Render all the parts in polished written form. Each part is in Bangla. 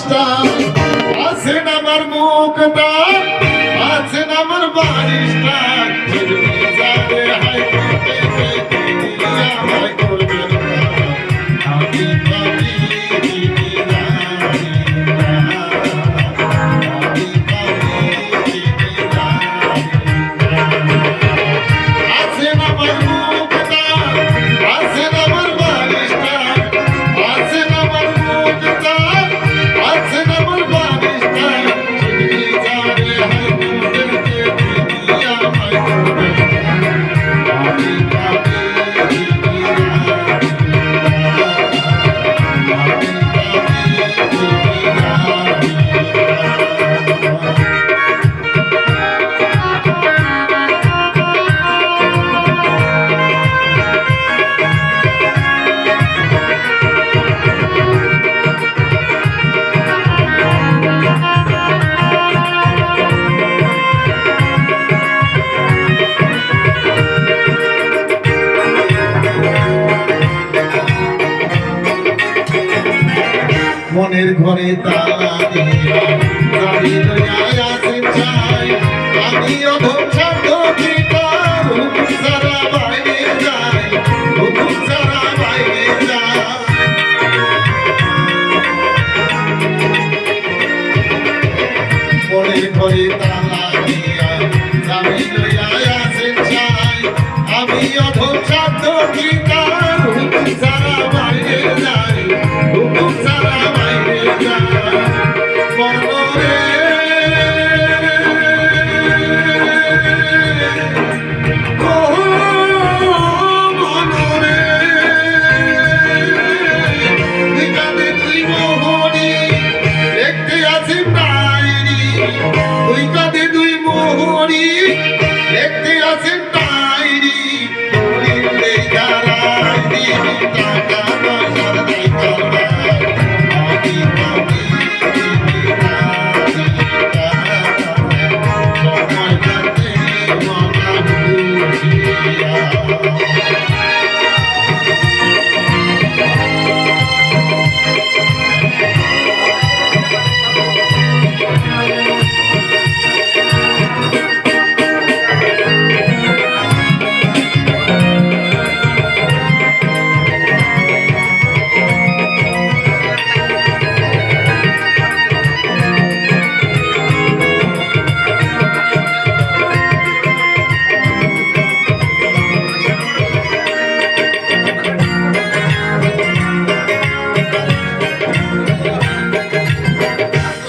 বারিশটা আছেন আমার মুখটা আছেন আমার বারিশটা যাবে হাই করবে হাই করবে আমি পাবি মনের ঘরে তালা দিয়া গাড়ি লইয়া আসেন চাই আমি অধম ছাড় ভিতর হুকুম ছাড়া বাইরে যাই হুকুম ছাড়া বাইরে যাই মনের ঘরে তালা দিয়া গাড়ি লইয়া আসেন চাই আমি অধম ছাড় ভিতর হুকুম ছাড়া বাইরে যাই হুকুম ছাড়া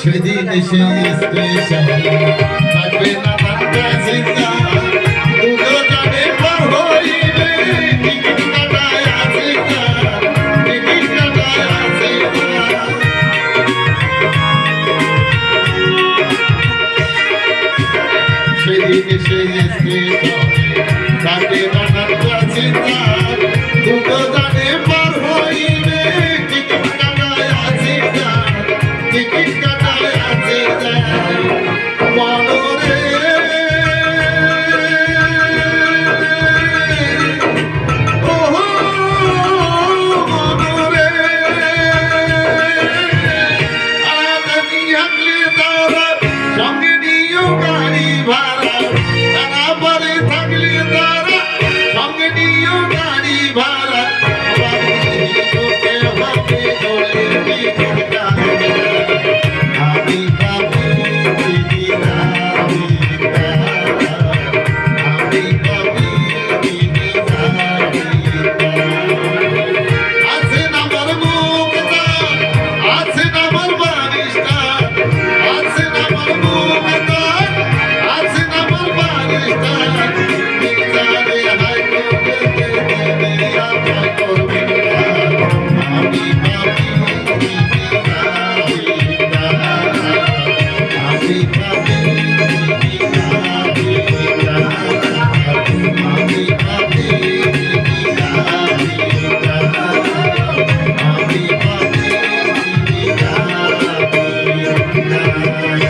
সেদিন এসে স্টেশন থাকবে না থাকবে চিন্তা দুটো জানে পার হইবে টিকিট কাটায় আছে টিকিট কাটায় আছে সেদিন এসে স্টেশন থাকবে না থাকবে চিন্তা দুটো জানে পার হইবে টিকিট কাটায় আছে টিকিট সঙ্গে নিয়েও গাড়ি ভাড়া তারা পরে থাকলে তারা সঙ্গে নিয়েও গাড়ি ভাড়া আমি Bye.